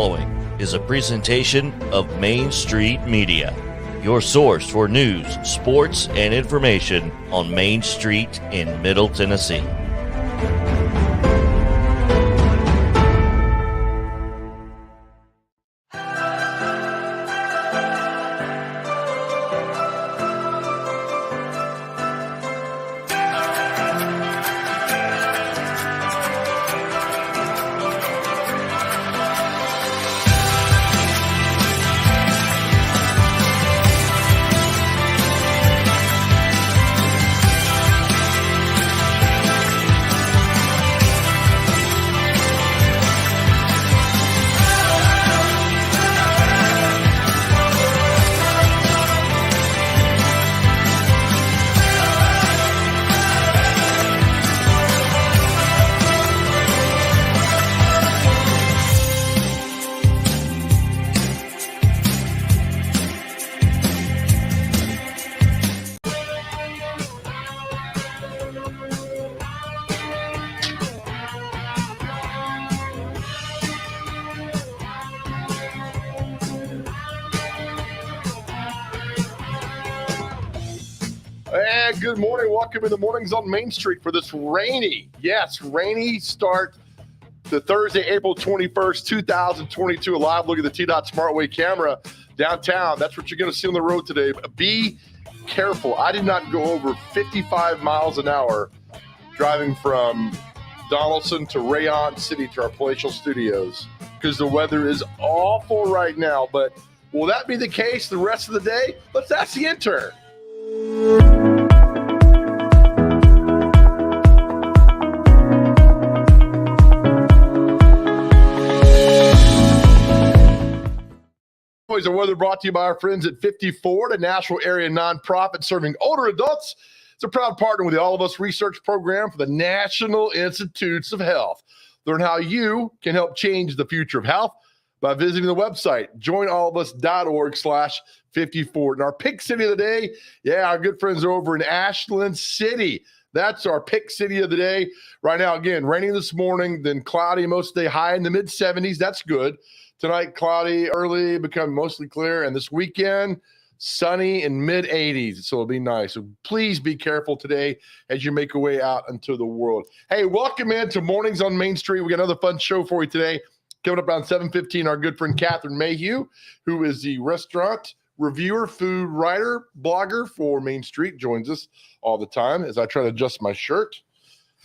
following is a presentation of Main Street Media, your source for news, sports, and information on Main Street in Middle Tennessee. And good morning. Welcome to the Mornings on Main Street for this rainy start to Thursday, April 21st, 2022. A live look at the T-Dot Smartway camera downtown. That's what you're going to see on the road today. Be careful. I did not go over 55 miles an hour driving from Donaldson to Rayon City to our palatial studios because the weather is awful right now. But will that be the case the rest of the day? Let's ask the intern. Always a weather brought to you by our friends at 54, the Nashville area nonprofit serving older adults. It's a proud partner with the All of Us research program for the National Institutes of Health. Learn how you can help change the future of health by visiting the website, joinallofus.org/54. And our pick city of the day, our good friends are over in Ashland City. That's our pick city of the day. Right now, again, raining this morning, then cloudy most of the day, high in the mid-70s. That's good. Tonight, cloudy, early, become mostly clear. And this weekend, sunny in mid-80s. So it'll be nice. So please be careful today as you make your way out into the world. Hey, welcome into Mornings on Main Street. We got another fun show for you today. Coming up around 7:15, our good friend Catherine Mayhew, who is the restaurant reviewer, food writer, blogger for Main Street, joins us all the time as I try to adjust my shirt.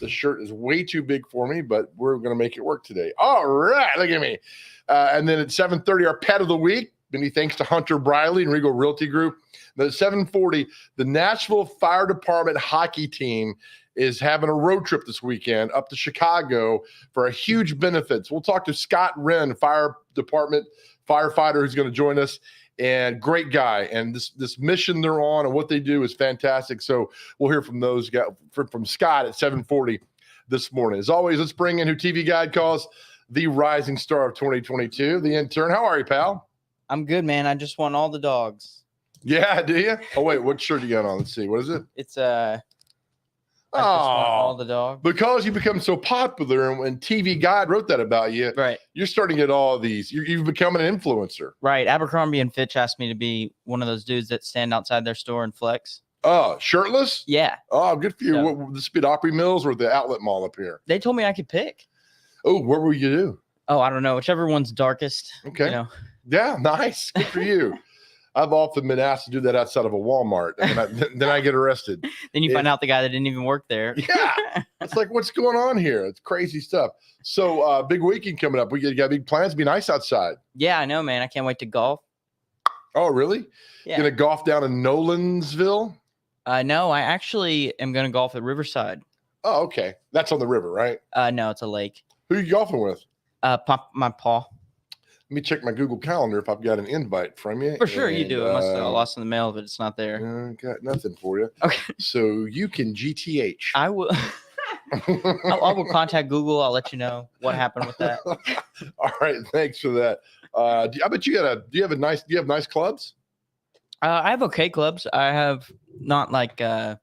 The shirt is way too big for me, but we're going to make it work today. All right, look at me. And then at 7:30, our pet of the week, many thanks to Hunter Briley and Regal Realty Group. Then at 7:40, the Nashville Fire Department hockey team is having a road trip this weekend up to Chicago for a huge benefits. We'll talk to Scott Wren, fire department firefighter, who's going to join us, and great guy. And this mission they're on and what they do is fantastic. So we'll hear from those guys, from Scott at 7:40 this morning. As always, let's bring in who TV Guide calls the rising star of 2022, the intern. How are you, pal? I'm good, man. I just want all the dogs. Yeah, do you? Oh, wait, what shirt you got on? Let's see. What is it? It's I just want all the dogs. Because you become so popular, and when TV Guide wrote that about you, Right. You're starting to get all of these. You've become an influencer. Right. Abercrombie and Fitch asked me to be one of those dudes that stand outside their store and flex. Oh, shirtless? Yeah. Oh, good for you. So, What, this be at Opry Mills or the outlet mall up here? they told me I could pick. Oh, what will you do? Oh, I don't know. Whichever one's darkest. Okay. You know. Yeah, nice. Good for you. I've often been asked to do that outside of a Walmart, and then I get arrested. Then you find out the guy that didn't even work there. Yeah. It's like, what's going on here? It's crazy stuff. So big weekend coming up. We got big plans. Be nice outside. Yeah, I know, man. I can't wait to golf. Oh, really? Yeah. You're going to golf down in Nolansville? No, I actually am going to golf at Riverside. Oh, okay. That's on the river, right? No, it's a lake. Who are you golfing with? My paw. Let me check my Google Calendar if I've got an invite from you. For sure, you do. It must have got lost in the mail if it's not there. Got nothing for you. Okay. So you can GTH. I will. I will contact Google. I'll let you know what happened with that. All right, thanks for that. I bet you do you have nice clubs? I have okay clubs. I have not like PGA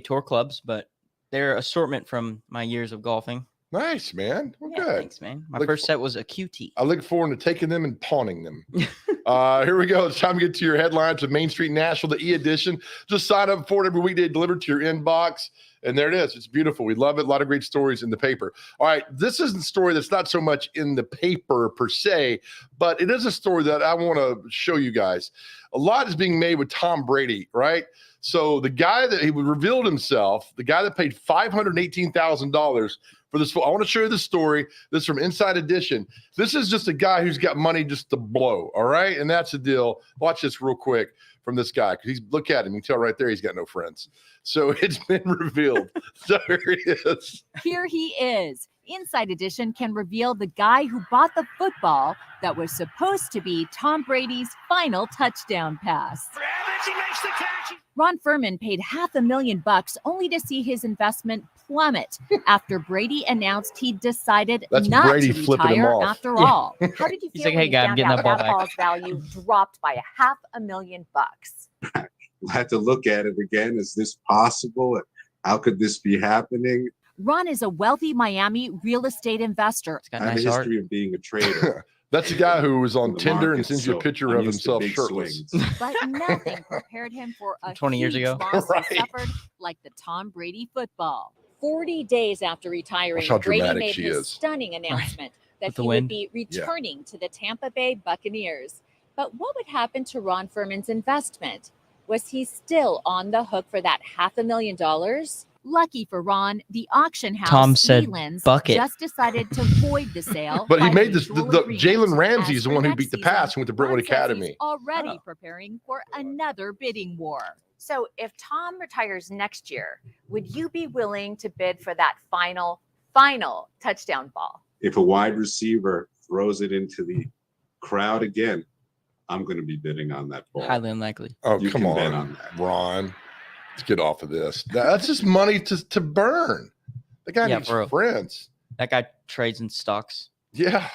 Tour clubs, but they're assortment from my years of golfing. Nice, man. Well, Yeah, good. thanks, man. My Look first for- set was a QT. I look forward to taking them and pawning them. Here we go. It's time to get to your headlines of Main Street Nashville, the e-edition. Just sign up for it every weekday, delivered to your inbox. And there it is. It's beautiful. We love it. A lot of great stories in the paper. All right. This is a story that's not so much in the paper per se, but it is a story that I want to show you guys. A lot is being made with Tom Brady, right? So the guy that he revealed himself, the guy that paid $518,000 for this. I want to show you the story. This is from Inside Edition. This is just a guy who's got money just to blow. All right. And that's the deal. Watch this real quick from this guy. Because look at him. You can tell right there he's got no friends. So it's been revealed. So here he is. Here he is. Inside Edition can reveal the guy who bought the football that was supposed to be Tom Brady's final touchdown pass. He makes the catch. Ron Furman paid $500,000 only to see his investment plummet after Brady announced he decided That's not Brady to flipping him retire off. after Yeah. all. How did you He's feel like, when "Hey, you guy, I'm found getting out that ball that back." ball's value dropped by $500,000? I had to look at it again. Is this possible? How could this be happening? Ron is a wealthy Miami real estate investor. It's got I have nice a art. history of being a trader. That's the guy who was on The Tinder and market, sends you a so picture I'm of used to himself big shirtless. swings. But nothing prepared him for a 20 years huge ago. loss Right. he suffered like the Tom Brady football. 40 days after retiring, Watch how Brady dramatic made she his is. stunning announcement that With the he wind. would be returning to the Tampa Bay Buccaneers. But what would happen to Ron Furman's investment? Was he still on the hook for that $500,000? Lucky for Ron, the auction house Tom said, Leland's "Bucket." just decided to void the sale. But he by made this. mutual The agreement. Jalen Ramsey As is the for one who next beat the season, pass and went to Brentwood Ron says Academy. he's already Oh. preparing for another bidding war. So if Tom retires next year, would you be willing to bid for that final touchdown ball? If a wide receiver throws it into the crowd again, I'm going to be bidding on that ball. Highly unlikely. Oh, You come can bet on, on that. Ron. Let's get off of this. That's just money to burn. The guy Yeah, needs bro. friends. That guy trades in stocks. Yeah.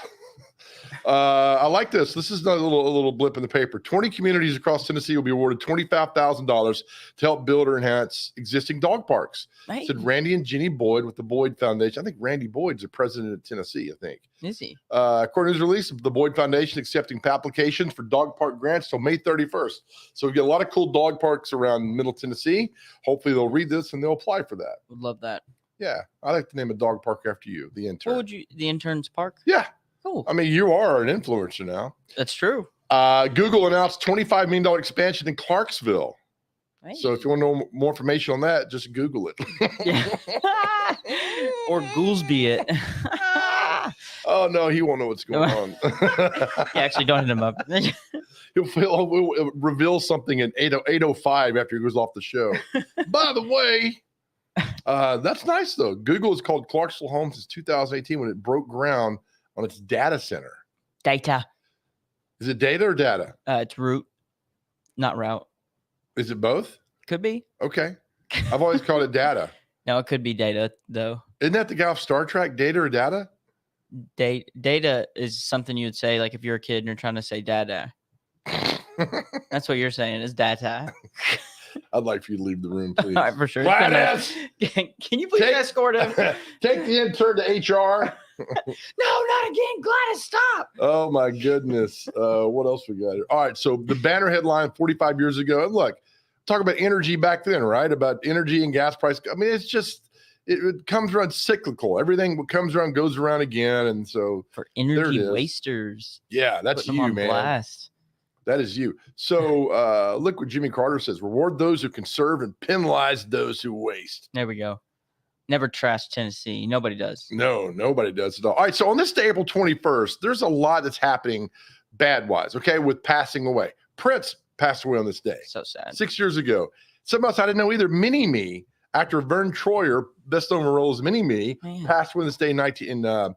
I like this. This is a little blip in the paper. 20 communities across Tennessee will be awarded $25,000 to help build or enhance existing dog parks. Hey, Said Randy and Jenny Boyd with the Boyd Foundation. I think Randy Boyd's the president of Tennessee, I think. is he? According to his release, the Boyd Foundation accepting applications for dog park grants till May 31st. So we get a lot of cool dog parks around Middle Tennessee. Hopefully they'll read this and they'll apply for that. Would love that. Yeah. I like to name a dog park after you, the intern. What would you? The Intern's Park. Yeah. Cool. I mean, you are an influencer now. That's true. Google announced $25 million expansion in Clarksville. Hey. So if you want to know more information on that, just Google it. Yeah. Or Goolsby it. Oh, no, he won't know what's going on. Yeah, actually, don't hit him up. He'll reveal something at 8:05 after he goes off the show. By the way, that's nice, though. Google has called Clarksville home since 2018 when it broke ground on its data center. Data. Is it data or data? It's route, not route. Is it both? Could be. Okay. I've always called it data. No, it could be data though. Isn't that the guy off Star Trek, data or data? Data is something you would say like if you're a kid and you're trying to say data. That's what you're saying is data. I'd like for you to leave the room, please. All right, for sure. Gladys! Can you please Take- escort him? Take the intern to HR. No, not again. Gladys, stop. Oh my goodness. What else we got here? All right. So the banner headline 45 years ago. And look, talk about energy back then, right? About energy and gas price. I mean, it's just it comes around cyclical. Everything what comes around goes around again. And so For There energy it is. wasters. yeah, that's Putting them you, on man. blast. That is you. So look what Jimmy Carter says: reward those who conserve and penalize those who waste. There we go. Never trash Tennessee. Nobody does. No, nobody does at all. All right. So on this day, April 21st, there's a lot that's happening bad wise, okay, with passing away. Prince passed away on this day So sad. 6 years ago. Something else I didn't know either. Mini Me, actor Vern Troyer, best known for roles Mini Me, Man, passed away on this day 4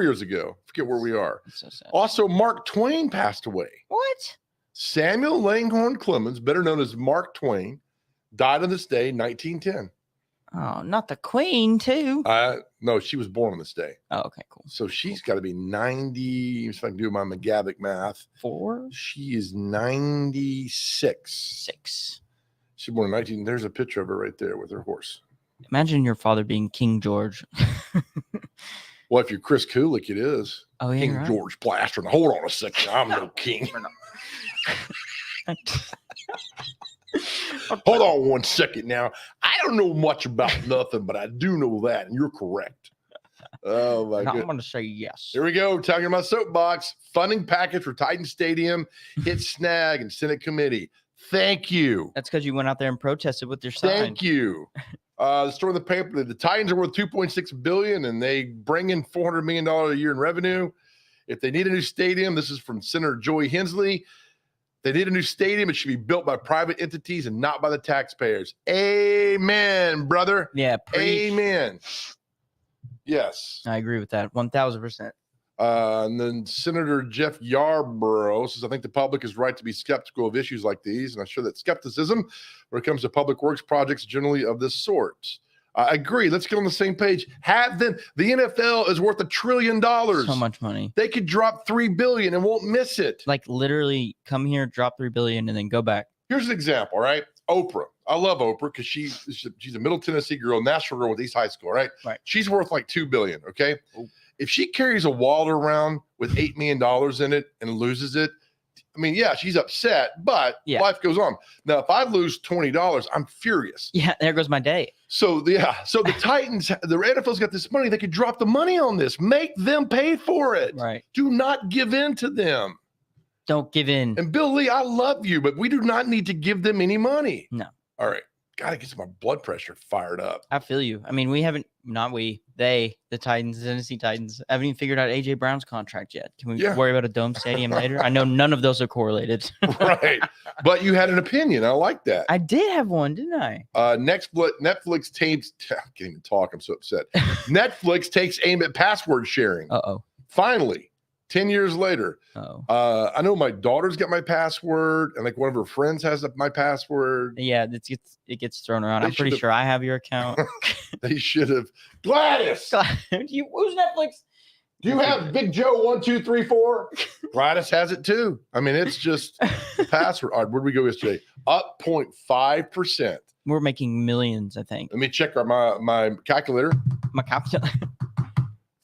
years ago. Forget where we are. it's so sad. Also, Mark Twain passed away. What? Samuel Langhorne Clemens, better known as Mark Twain, died on this day, 1910. Oh, not the queen, too. No, she was born on this day. Oh, okay, cool. So she's got to be 90. If I can do my McGavick math, 4, she is 96. 6. She born in 19. There's a picture of her right there with her horse. Imagine your father being King George. Well, if you're Chris Kulik, it is. Oh, yeah. King Right. George Plaster. Hold on a second. I'm no king. Hold on one second now. I don't know much about nothing, but I do know that, and you're correct. Oh, my I'm goodness. going to say yes. Here we go. Talking about soapbox. Funding package for Titan Stadium hit snag and Senate committee. Thank you. That's because you went out there and protested with your sign. Thank you. The story in the paper, the Titans are worth $2.6 billion, and they bring in $400 million a year in revenue. If they need a new stadium, this is from Senator Joey Hensley. They need a new stadium. It should be built by private entities and not by the taxpayers. Amen, brother. Yeah. Preach. Amen. Yes. I agree with that. 1,000%. And then Senator Jeff Yarborough says, I think the public is right to be skeptical of issues like these. And I'm sure that skepticism when it comes to public works projects generally of this sort. I agree. Let's get on the same page. Have them. The NFL is worth $1 trillion. So much money. They could drop $3 billion and won't miss it. Like literally come here, drop $3 billion, and then go back. Here's an example, right? Oprah. I love Oprah because she's a Middle Tennessee girl, Nashville girl with East High School, right? Right. She's worth like $2 billion. Okay. Ooh. If she carries a wallet around with $8 million in it and loses it, I mean, yeah, she's upset, but life goes on. Now, if I lose $20, I'm furious. Yeah, there goes my day. So the Titans, the NFL's got this money. They could drop the money on this. Make them pay for it. Right. Do not give in to them. Don't give in. And Bill Lee, I love you, but we do not need to give them any money. No. All right. Got to get my blood pressure fired up. I feel you. I mean, the Titans, the Tennessee Titans, haven't even figured out A.J. Brown's contract yet. Can we worry about a dome stadium later? I know none of those are correlated. Right. But you had an opinion. I like that. I did have one, didn't I? Netflix takes, I can't even talk. I'm so upset. Netflix takes aim at password sharing. Uh-oh. Finally. 10 years later. Oh. I know my daughter's got my password, and like one of her friends has my password. Yeah, it gets thrown around. I'm pretty sure I have your account. They should have. Gladys! Who's Netflix? Do you have Big Joe 1, 2, 3, 4? Gladys has it too. I mean, it's just the password. All right, where'd we go yesterday? Up 0.5%. We're making millions, I think. Let me check my calculator. My calculator.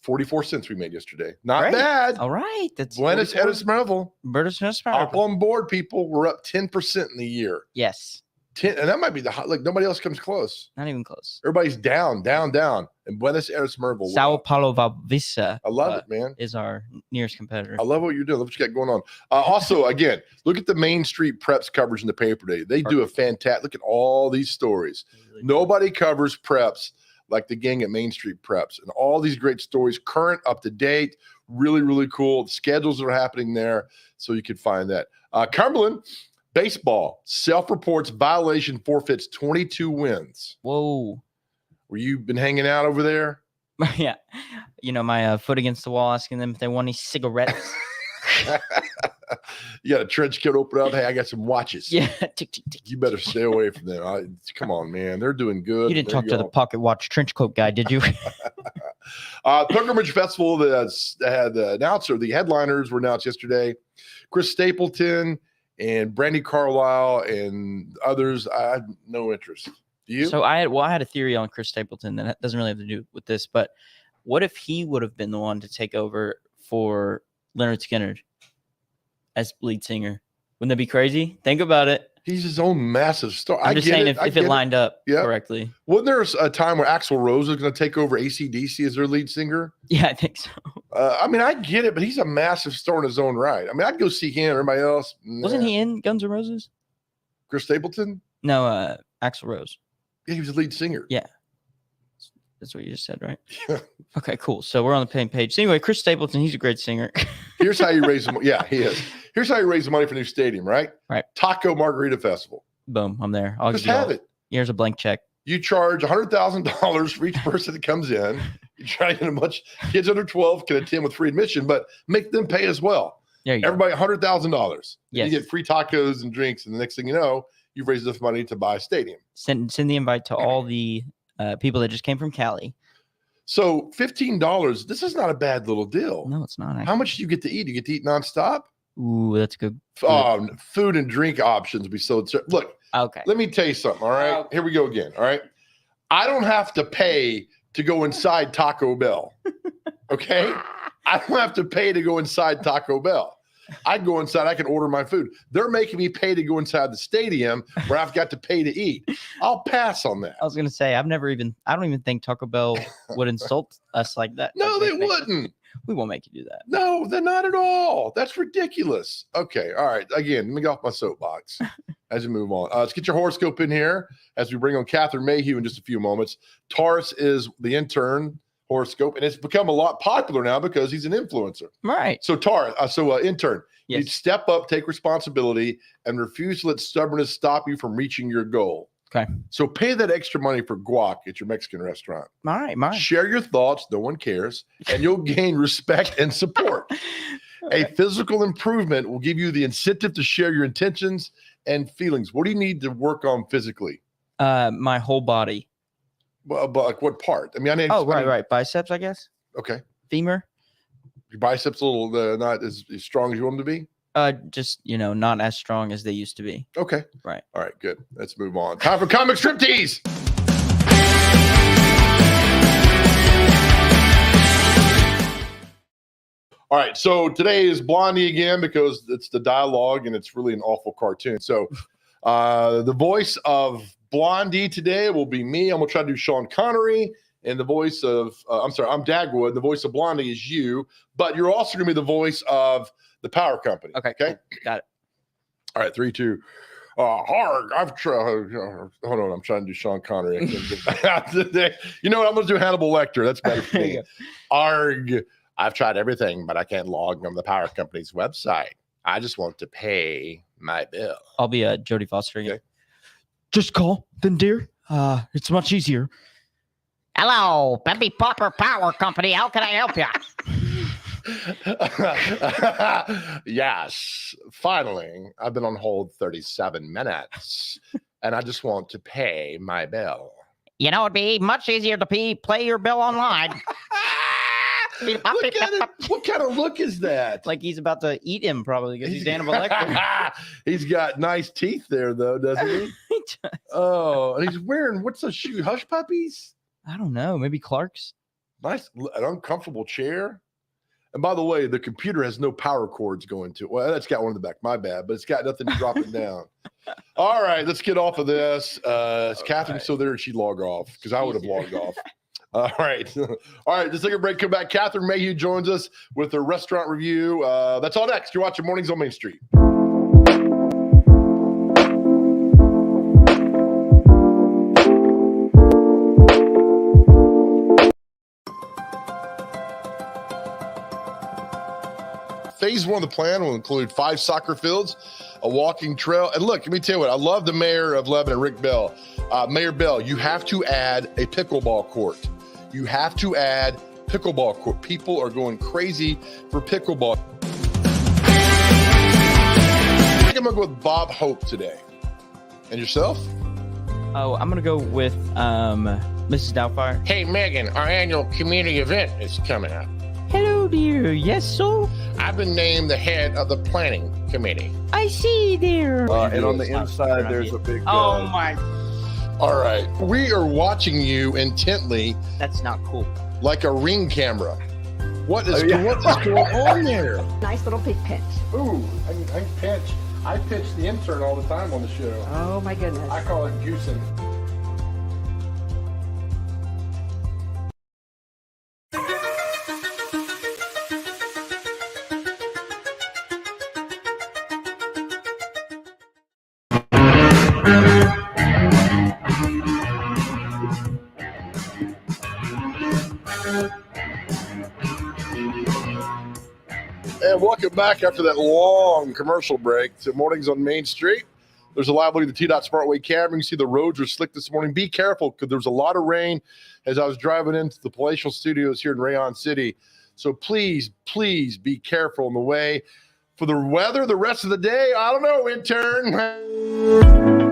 44 cents we made yesterday. Not Great. bad. All right. That's Buenos Aires Marvel. Up on board, people. We're up 10% in the year. Yes. 10, and that might be like nobody else comes close. Not even close. Everybody's down. And Buenos Aires Marvel. Sao Paulo Valvisa. I love it, man. Is our nearest competitor. I love what you're doing. Love what you got going on. Also, again, look at the Main Street Preps coverage in the paper today. They do a fantastic. Look at all these stories. Really Nobody covers preps like the gang at Main Street Preps, and all these great stories, current, up to date, really, really cool. The schedules are happening there, so you can find that. Cumberland baseball self-reports violation, forfeits 22 wins. Whoa. Were you been hanging out over there? Yeah. You know, my foot against the wall asking them if they want any cigarettes. You got a trench coat open up. Hey, I got some watches. Yeah. Tick, tick, tick. You better stay away from them. Come on, man. They're doing good. You didn't talk to the pocket watch trench coat guy, did you? Pilgrimage Festival, the announcer, the headliners were announced yesterday. Chris Stapleton and Brandy Carlisle and others. I had no interest. Do you? So I had a theory on Chris Stapleton that doesn't really have to do with this, but what if he would have been the one to take over for Leonard Skinner as lead singer? Wouldn't that be crazy? Think about it. He's his own massive star. I'm just saying if it lined up correctly. Wasn't there a time where Axl Rose was going to take over AC/DC as their lead singer? Yeah, I think so. I mean, I get it, but he's a massive star in his own right. I mean, I'd go see him. Everybody else. Wasn't he in Guns N' Roses? Chris Stapleton? No, Axl Rose. Yeah, he was the lead singer. Yeah. That's what you just said, right? Okay, cool. So we're on the same page. So anyway, Chris Stapleton, he's a great singer. Here's how you raise the money. Yeah, he is. Here's how you raise the money for a new stadium, right? Right. Taco Margarita Festival. Boom, I'm there. I'll just have it. Here's a blank check. You charge $100,000 for each person that comes in. You try to get as much kids under 12 can attend with free admission, but make them pay as well. There you Everybody $100,000. Yes. You get free tacos and drinks, and the next thing you know, you've raised enough money to buy a stadium. Send the invite to all the people that just came from Cali. So $15, this is not a bad little deal. No, it's not. Actually. How much do you get to eat? You get to eat nonstop? Ooh, that's good. Food and drink options. Look, okay. Let me tell you something. All right. Here we go again. All right. I don't have to pay to go inside Taco Bell. Okay? I don't have to pay to go inside Taco Bell. I go inside, I can order my food. They're making me pay to go inside the stadium where I've got to pay to eat. I'll pass on that. I was going to say, I don't even think Taco Bell would insult us like that. No, they wouldn't. We won't make you do that. No, they're not at all. That's ridiculous. Okay. All right. Again, let me get off my soapbox as we move on. Let's get your horoscope in here as we bring on Catherine Mayhew in just a few moments. Taurus is the intern horoscope, and it's become a lot popular now because he's an influencer. Right. So intern, Yes. you step up, take responsibility, and refuse to let stubbornness stop you from reaching your goal. Okay. So pay that extra money for guac at your Mexican restaurant. All right. Share your thoughts. No one cares. And you'll gain respect and support. A physical improvement will give you the incentive to share your intentions and feelings. What do you need to work on physically? My whole body. Well, but like what part? I mean, Right. Biceps, I guess. Okay. Femur. Your biceps a little not as strong as you want them to be? Just, not as strong as they used to be. Okay. Right. All right, good. Let's move on. Time for comic striptease. All right, so today is Blondie again because it's the dialogue and it's really an awful cartoon. So the voice of Blondie today will be me. I'm going to try to do Sean Connery. And the voice of, I'm Dagwood. The voice of Blondie is you. But you're also going to be the voice of the power company. Okay. Got it. All right, 3, 2. Harg, I've tried. Hold on, I'm trying to do Sean Connery. I can't get that today. You know what? I'm going to do Hannibal Lecter. That's better for me. Arg, I've tried everything, but I can't log on the power company's website. I just want to pay my bill. I'll be Jodie Foster again. Okay. Just call, then, dear. It's much easier. Hello, Peppy Popper Power Company. How can I help you? Yes, finally. I've been on hold 37 minutes, and I just want to pay my bill. It'd be much easier to play your bill online. Look at it. What kind of look is that? Like he's about to eat him, probably, because he's Hannibal Lecter. He's got nice teeth there, though, doesn't he? He does. Oh, and he's wearing, what's those shoes? Hush puppies? I don't know. Maybe Clark's. Nice, an uncomfortable chair. And by the way, the computer has no power cords going to it. Well, that's got one in the back. My bad, but it's got nothing dropping down. All right, let's get off of this. Is Catherine still there? Or she log off? Because I would have logged off. All right. All right, let's take a break. Come back. Catherine Mayhew joins us with her restaurant review. That's all next. You're watching Mornings on Main Street. Phase 1 of the plan will include 5 soccer fields, a walking trail. And look, let me tell you what, I love the mayor of Lebanon, Rick Bell. Mayor Bell, you have to add a pickleball court. You have to add pickleball court. People are going crazy for pickleball. I think I'm going to go with Bob Hope today. And yourself? Oh, I'm going to go with Mrs. Doubtfire. Hey, Megan, our annual community event is coming up. Hello, dear. Yes, sir. I've been named the head of the planning committee. I see there. And on the inside, there's a big. Oh, my. All right. We are watching you intently That's not cool. like a ring camera. What is going on there? Nice little pig pinch. Ooh, I can pitch. I pitch the intern all the time on the show. Oh my goodness. I call it goosing. And welcome back after that long commercial break to Mornings on Main Street. There's a live look at the T-Dot Smartway camera. You can see the roads are slick this morning. Be careful because there was a lot of rain as I was driving into the Palatial Studios here in Rayon City. So please, please be careful on the way. For the weather the rest of the day, I don't know, intern.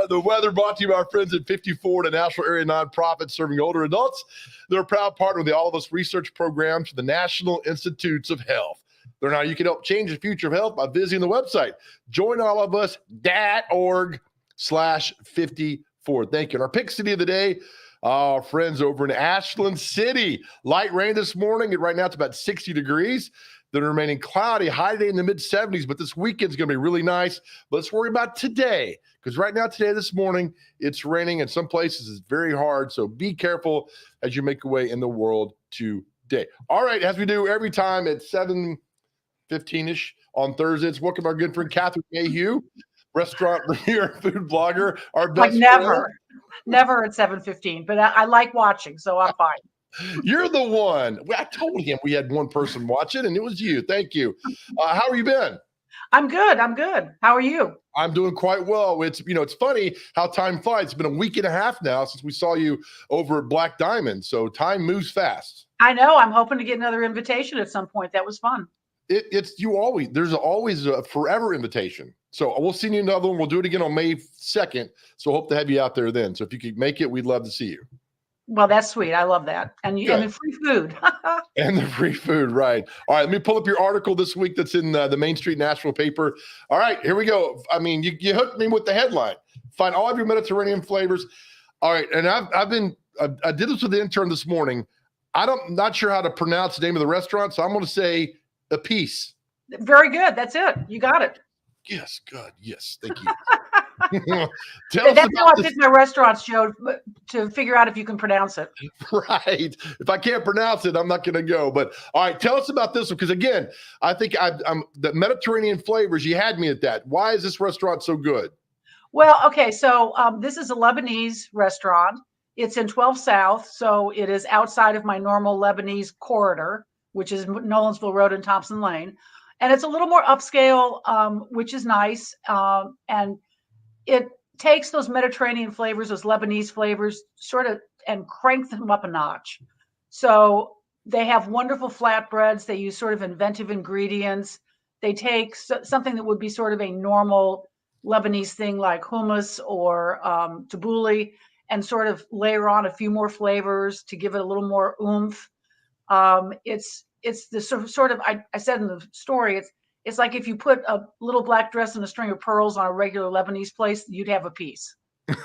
The The weather brought to you by our friends at 54, a national area nonprofit serving older adults. They're a proud partner with the All of Us research program to the National Institutes of Health. Learn how you can help change the future of health by visiting the website, joinallofus.org/54. Thank you. And our pick city of the day, our friends over in Ashland City. Light rain this morning, and right now it's about 60 degrees. Then remaining cloudy, high today in the mid-70s, but this weekend's going to be really nice. But let's worry about today, because right now, this morning, it's raining. In some places, it's very hard. So be careful as you make your way in the world today. All right, as we do every time at 7:15-ish on Thursdays, welcome our good friend Catherine Mayhew, restaurant reviewer, food blogger, our best never at 7:15, but I like watching, so I'm fine. You're the one. I told him we had one person watching, and it was you. Thank you. How have you been? I'm good. How are you? I'm doing quite well. It's funny how time flies. It's been a week and a half now since we saw you over at Black Diamond, so time moves fast. I know. I'm hoping to get another invitation at some point. That was fun. There's always a forever invitation. So we'll see you another one. We'll do it again on May 2nd. So hope to have you out there then. So if you could make it, we'd love to see you. Well, that's sweet. I love that. And the free food. And the free food, right. All right, let me pull up your article this week that's in the Main Street Nashville paper. All right, here we go. I mean, you hooked me with the headline. Find all of your Mediterranean flavors. All right, and I did this with the intern this morning. I'm not sure how to pronounce the name of the restaurant, so I'm going to say Appice. Very good. That's it. You got it. Yes, good. Yes, thank you. That's how I pick my restaurants, Joe, to figure out if you can pronounce it. Right. If I can't pronounce it, I'm not going to go. But all right, tell us about this one, because again, I think I'm the Mediterranean flavors. You had me at that. Why is this restaurant so good? Well, okay, so this is a Lebanese restaurant. It's in 12 South, so it is outside of my normal Lebanese corridor, which is Nolensville Road and Thompson Lane, and it's a little more upscale, which is nice, and it takes those Mediterranean flavors, those Lebanese flavors, sort of, and cranks them up a notch. So they have wonderful flatbreads. They use sort of inventive ingredients. They take something that would be sort of a normal Lebanese thing like hummus or tabbouleh, and sort of layer on a few more flavors to give it a little more oomph. It's the sort of I said in the story, it's like if you put a little black dress and a string of pearls on a regular Lebanese place, you'd have a piece.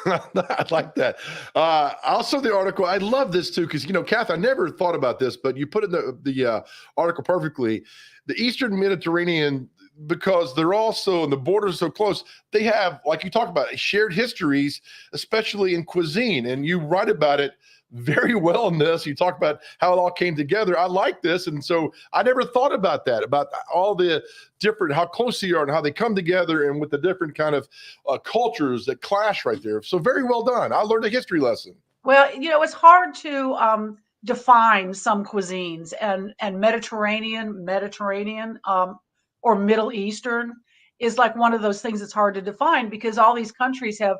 I like that. Also, the article, I love this too, because, Kath, I never thought about this, but you put in the article perfectly. The Eastern Mediterranean, because they're also, and the borders are so close, they have, like you talked about, shared histories, especially in cuisine. And you write about it very well in this. You talk about how it all came together. I like this. And so I never thought about that, about all the different, how close they are and how they come together, and with the different kind of cultures that clash right there. So very well done. I learned a history lesson. Well, it's hard to define some cuisines, and Mediterranean, or Middle Eastern is like one of those things that's hard to define, because all these countries have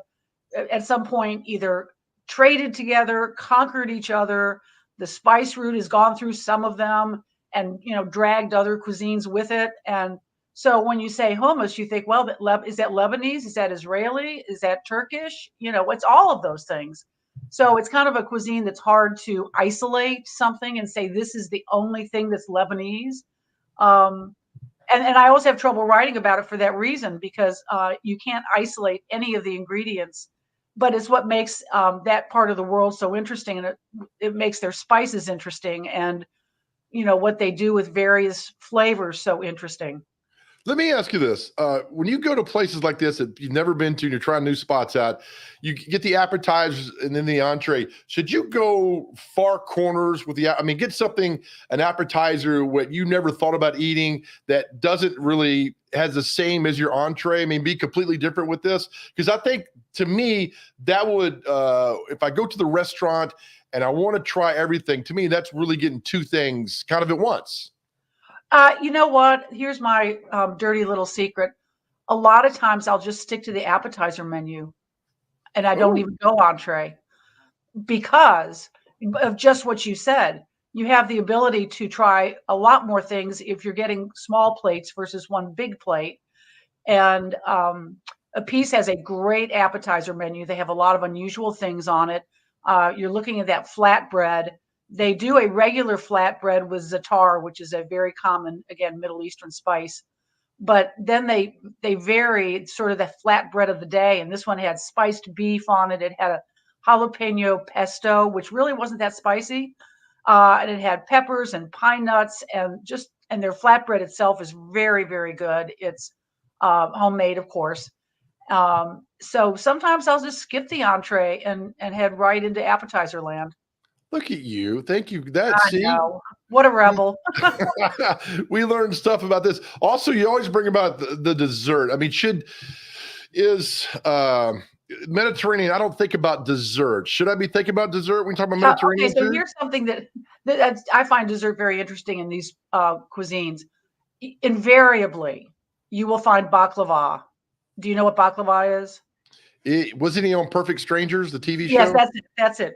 at some point either traded together, conquered each other. The spice route has gone through some of them, and dragged other cuisines with it. And so when you say hummus, you think, well, is that Lebanese? Is that Israeli? Is that Turkish? It's all of those things. So it's kind of a cuisine that's hard to isolate something and say this is the only thing that's Lebanese. And I always have trouble writing about it for that reason, because you can't isolate any of the ingredients. But it's what makes that part of the world so interesting, and it makes their spices interesting, and what they do with various flavors so interesting. Let me ask you this. When you go to places like this that you've never been to and you're trying new spots out, you get the appetizers and then the entree. Should you go far corners with get something, an appetizer, what you never thought about eating that doesn't really has the same as your entree? Be completely different with this? Because I think, to me, that would, if I go to the restaurant and I want to try everything, to me, that's really getting two things kind of at once. You know what? Here's my dirty little secret. A lot of times I'll just stick to the appetizer menu, and I don't even go entree, because of just what you said. You have the ability to try a lot more things if you're getting small plates versus one big plate. And Peace has a great appetizer menu. They have a lot of unusual things on it. You're looking at that flatbread. They do a regular flatbread with za'atar, which is a very common, again, Middle Eastern spice. But then they vary sort of the flatbread of the day. And this one had spiced beef on it. It had a jalapeno pesto, which really wasn't that spicy. And it had peppers and pine nuts and their flatbread itself is very, very good. It's homemade, of course. So sometimes I'll just skip the entree and head right into appetizer land. Look at you. Thank you. I know. What a rebel. We learned stuff about this. Also, you always bring about the dessert. I mean, Mediterranean, I don't think about dessert. Should I be thinking about dessert when we talk about Mediterranean Okay, so food? here's something that I find dessert very interesting in these cuisines. Invariably, you will find baklava. Do you know what baklava is? Wasn't he on Perfect Strangers, the TV show? Yes, that's it.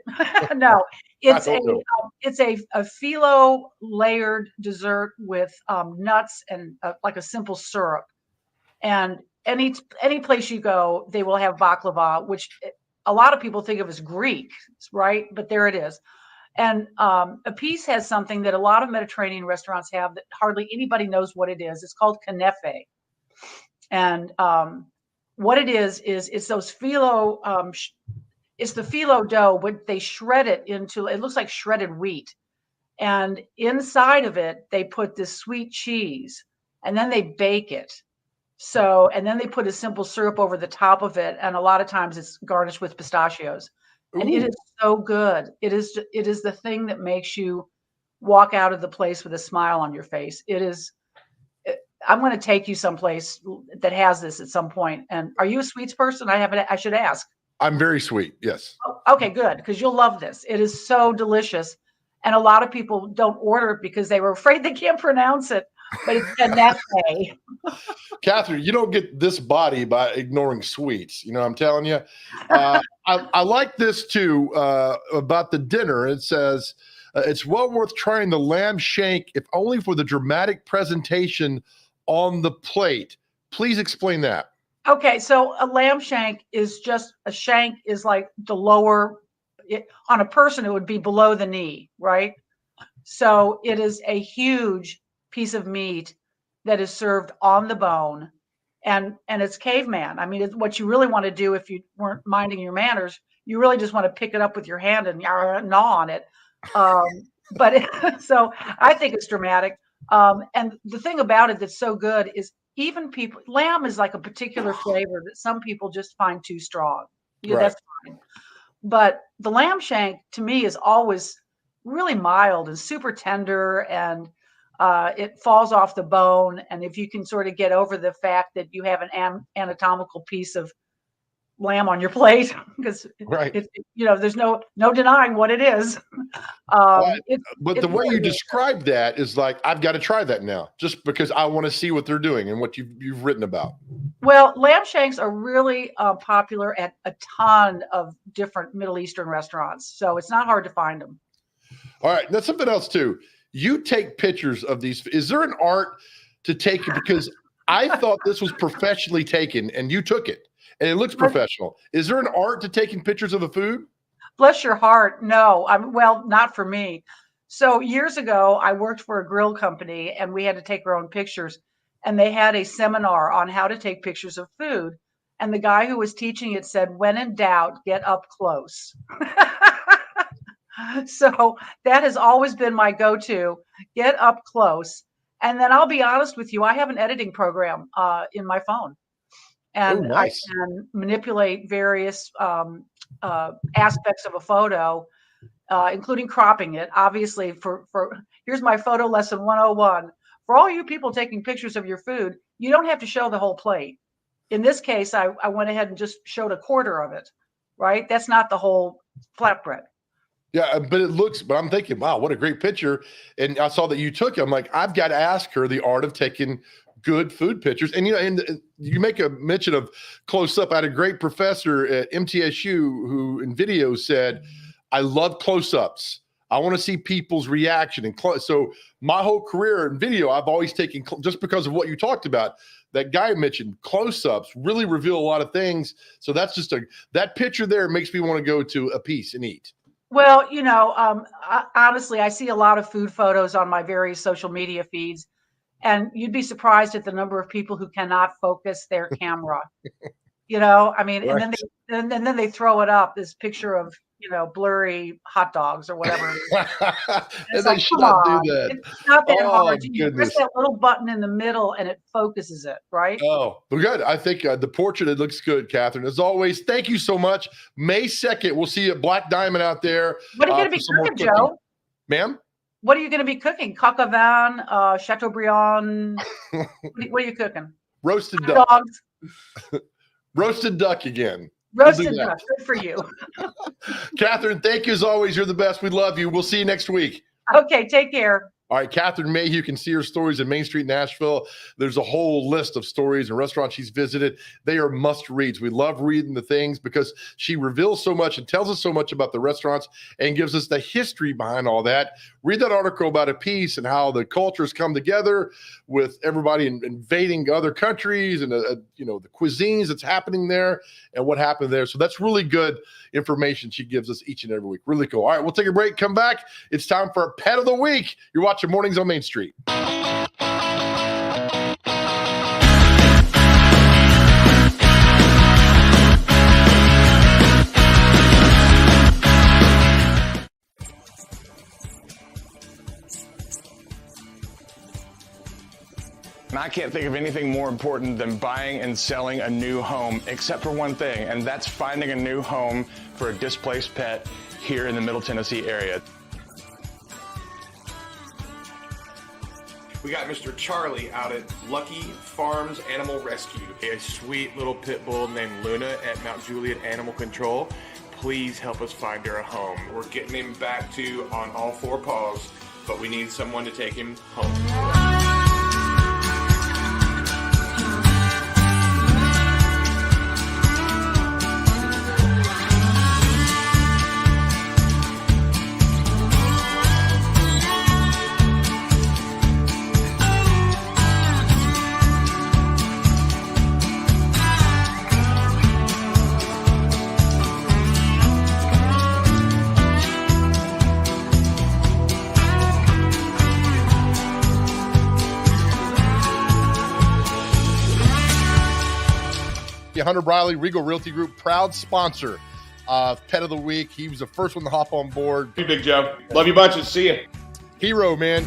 No, it's a phyllo layered dessert with nuts and like a simple syrup. And any place you go, they will have baklava, which a lot of people think of as Greek, right? But there it is. And Peace has something that a lot of Mediterranean restaurants have that hardly anybody knows what it is. It's called Conefe. And what it is it's those phyllo, it's the phyllo dough, but they shred it into, it looks like shredded wheat. And inside of it, they put this sweet cheese and then they bake it. So, and then they put a simple syrup over the top of it. And a lot of times it's garnished with pistachios. Ooh. And it is so good. It is the thing that makes you walk out of the place with a smile on your face. I'm going to take you someplace that has this at some point. And are you a sweets person? I should ask. I'm very sweet. Yes. Oh, okay, good. Because you'll love this. It is so delicious. And a lot of people don't order it because they were afraid they can't pronounce it. But it's Conefe. Catherine, you don't get this body by ignoring sweets. You know, I'm telling you. I like this too about the dinner. It says, it's well worth trying the lamb shank, if only for the dramatic presentation on the plate. Please explain that. Okay, so a lamb shank is just, a shank is like the lower, on a person, it would be below the knee, right? So it is a huge piece of meat that is served on the bone, and it's caveman. I mean, what you really want to do if you weren't minding your manners, you really just want to pick it up with your hand and gnaw on it. So I think it's dramatic. And the thing about it that's so good is even people, lamb is like a particular flavor that some people just find too strong. Yeah, right. That's fine. But the lamb shank to me is always really mild and super tender, and it falls off the bone. And if you can sort of get over the fact that you have an anatomical piece of lamb on your plate, because right, there's no denying what it is. But the way you describe that is like, I've got to try that now, just because I want to see what they're doing and what you've written about. Well, lamb shanks are really popular at a ton of different Middle Eastern restaurants, so it's not hard to find them. All right, that's something else too. You take pictures of these. Is there an art to take it? Because I thought this was professionally taken, and you took it, and it looks professional. Is there an art to taking pictures of the food? Bless your heart. No, well, not for me. So years ago, I worked for a grill company, and we had to take our own pictures. And they had a seminar on how to take pictures of food. And the guy who was teaching it said, when in doubt, get up close. So that has always been my go-to, get up close. And then I'll be honest with you, I have an editing program in my phone. And nice. I can manipulate various aspects of a photo, including cropping it. Obviously, here's my photo lesson 101. For all you people taking pictures of your food, you don't have to show the whole plate. In this case, I went ahead and just showed a quarter of it, right? That's not the whole flatbread. Yeah, but I'm thinking, wow, what a great picture. And I saw that you took it. I'm like, I've got to ask her the art of taking good food pictures. And, and you make a mention of close up. I had a great professor at MTSU who in video said, I love close ups. I want to see people's reaction. And so my whole career in video, I've always taken, just because of what you talked about, that guy mentioned, close-ups really reveal a lot of things. So that's just that picture there makes me want to go to a piece and eat. Well, honestly, I see a lot of food photos on my various social media feeds, and you'd be surprised at the number of people who cannot focus their camera. I mean, Right. and then they throw it up, this picture of, blurry hot dogs or whatever. And they should not do that. It's not that Oh, hard. You press that little button in the middle and it focuses it, right? Oh, well, good. I think the portrait, it looks good, Catherine. As always, thank you so much. May 2nd, we'll see you at Black Diamond out there. What are you going to be cooking, Joe? Ma'am? What are you going to be cooking? Coq au vin, Chateaubriand? What are you cooking? Roasted duck. Dogs? Roasted duck again. Roasted duck. Good for you. Catherine, thank you as always. You're the best. We love you. We'll see you next week. Okay, take care. All right, Catherine Mayhew, you can see her stories in Main Street, Nashville. There's a whole list of stories and restaurants she's visited. They are must-reads. We love reading the things because she reveals so much and tells us so much about the restaurants and gives us the history behind all that. Read that article about a piece and how the cultures come together with everybody invading other countries and the cuisines that's happening there and what happened there. So that's really good information she gives us each and every week. Really cool. All right, we'll take a break, come back. It's time for our Pet of the Week. You're watching Mornings on Main Street. And I can't think of anything more important than buying and selling a new home, except for one thing, and that's finding a new home for a displaced pet here in the Middle Tennessee area. We got Mr. Charlie out at Lucky Farms Animal Rescue, a sweet little pit bull named Luna at Mount Juliet Animal Control. Please help us find her a home. We're getting him back to on all four paws, but we need someone to take him home. Hunter Briley, Regal Realty Group, proud sponsor of Pet of the Week. He was the first one to hop on board. Hey, Big Joe. Love you bunches. See you. Hero, man.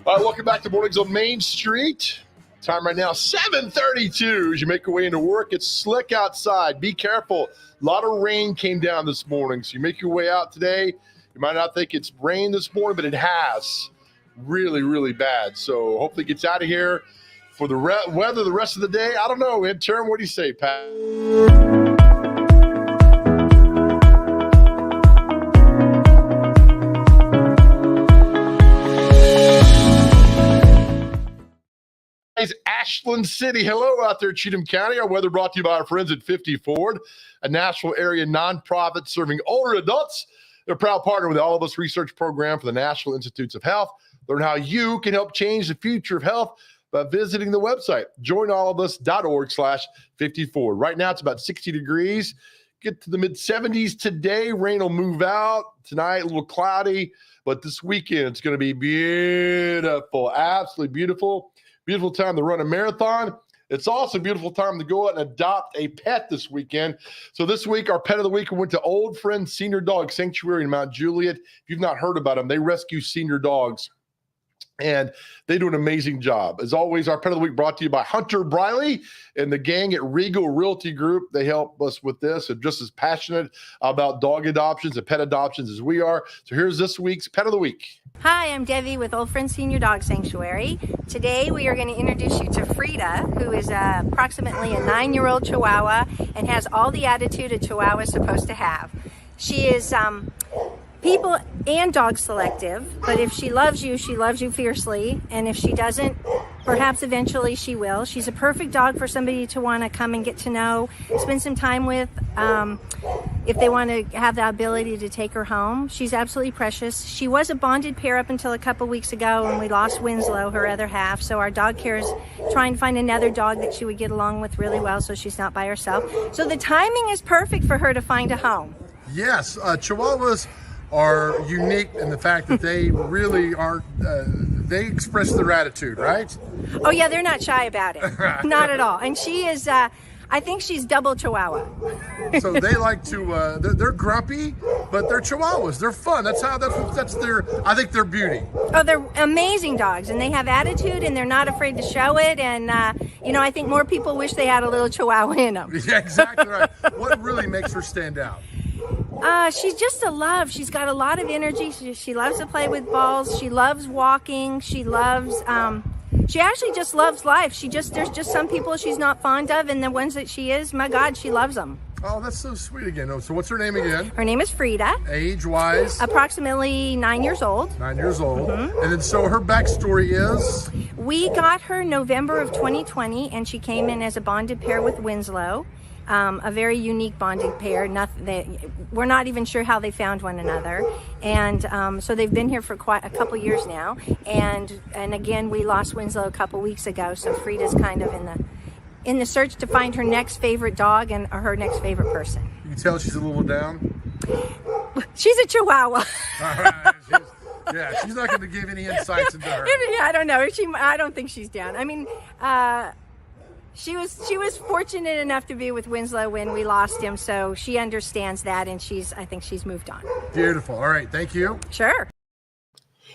All right, welcome back to Mornings on Main Street. Time right now, 7:32. As you make your way into work, it's slick outside. Be careful. A lot of rain came down this morning. So you make your way out today. You might not think it's rain this morning, but it has. Really, really bad. So hopefully it gets out of here for the weather the rest of the day. I don't know. Intern, what do you say, Pat? Ashland City. Hello out there, Cheatham County. Our weather brought to you by our friends at 50 Ford, a Nashville area nonprofit serving older adults. They're a proud partner with the All of Us research program for the National Institutes of Health. Learn how you can help change the future of health by visiting the website, joinallofus.org/54. Right now, it's about 60 degrees. Get to the mid-70s today. Rain will move out. Tonight, a little cloudy. But this weekend, it's going to be beautiful. Absolutely beautiful. Beautiful time to run a marathon. It's also a beautiful time to go out and adopt a pet this weekend. So this week, our pet of the week, we went to Old Friend Senior Dog Sanctuary in Mount Juliet. If you've not heard about them, they rescue senior dogs, and they do an amazing job. As always, our pet of the week brought to you by Hunter Briley and the gang at Regal Realty Group. They help us with this and just as passionate about dog adoptions and pet adoptions as we are. So here's this week's pet of the week. Hi, I'm Debbie with Old Friend Senior Dog Sanctuary. Today we are going to introduce you to Frida, who is approximately a 9-year-old Chihuahua and has all the attitude a Chihuahua is supposed to have. She is people and dog selective, but if she loves you fiercely, and if she doesn't, perhaps eventually she will. She's a perfect dog for somebody to want to come and get to know, spend some time with, if they want to have the ability to take her home. She's absolutely precious. She was a bonded pair up until a couple weeks ago when we lost Winslow, her other half, so our dog care is trying to find another dog that she would get along with really well so she's not by herself. So the timing is perfect for her to find a home. Yes, Chihuahuas are unique in the fact that they really are, they express their attitude, right? Oh yeah, they're not shy about it. Not at all. And she is, I think she's double Chihuahua. So they like to, they're grumpy, but they're Chihuahuas. They're fun. That's their, I think their beauty. Oh, they're amazing dogs, and they have attitude, and they're not afraid to show it. And, I think more people wish they had a little Chihuahua in them. Yeah, exactly right. What really makes her stand out? She's just a love. She's got a lot of energy. She loves to play with balls. She loves walking. She loves, she actually just loves life. There's just some people she's not fond of, and the ones that she is, my God, she loves them. Oh, that's so sweet again. Oh, so what's her name again? Her name is Frida. Age-wise? Approximately 9 years old. 9 years old. Mm-hmm. And then so her backstory is? We got her November of 2020, and she came in as a bonded pair with Winslow. A very unique bonding pair. We're not even sure how they found one another, and so they've been here for quite a couple years now. And again, we lost Winslow a couple weeks ago, so Frida's kind of in the search to find her next favorite dog and her next favorite person. You can tell she's a little down. She's a Chihuahua. She's not going to give any insights into her. I don't know. I don't think she's down. I mean. She was fortunate enough to be with Winslow when we lost him, so she understands that, and I think she's moved on. Beautiful. All right, thank you. Sure.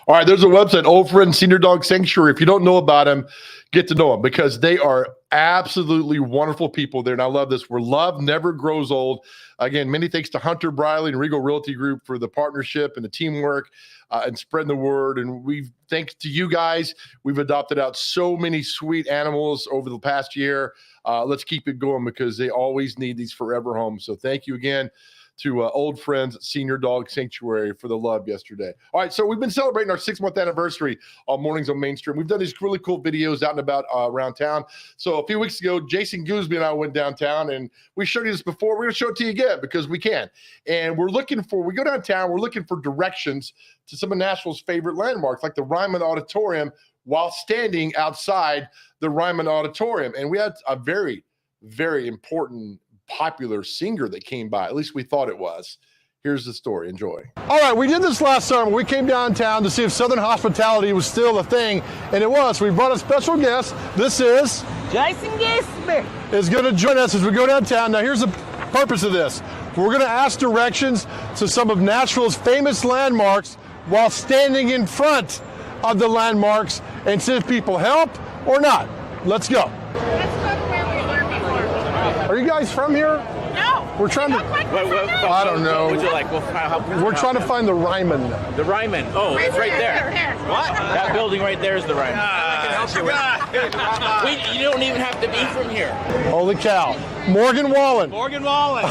All right, there's a website, Old Friend Senior Dog Sanctuary. If you don't know about them, get to know them because they are absolutely wonderful people there, and I love this. Where love never grows old. Again, many thanks to Hunter Briley and Regal Realty Group for the partnership and the teamwork and spreading the word. And thanks to you guys, we've adopted out so many sweet animals over the past year. Let's keep it going because they always need these forever homes. So thank you again to Old Friends Senior Dog Sanctuary for the love yesterday. All right, so we've been celebrating our 6-month anniversary on Mornings on Main Street. We've done these really cool videos out and about around town. So a few weeks ago, Jason Gooseby and I went downtown, and we showed you this before. We're going to show it to you again because we can. And we go downtown, we're looking for directions to some of Nashville's favorite landmarks, like the Ryman Auditorium, while standing outside the Ryman Auditorium. And we had a very, very important popular singer that came by. At least we thought it was. Here's the story. Enjoy. All right, we did this last summer. We came downtown to see if Southern hospitality was still a thing, and it was. We brought a special guest. This is Jason Gooseby. Is going to join us as we go downtown. Now, here's the purpose of this. We're going to ask directions to some of Nashville's famous landmarks while standing in front of the landmarks and see if people help or not. Let's go. Let's go to where we were before. Are you guys from here? No. We're trying to. I don't know. Would you like? We're trying to find the Ryman. The Ryman. Oh, it's right there. What? That building right there is the Ryman. I can help you with. You don't even have to be from here. Holy cow. Morgan Wallen. Morgan Wallen.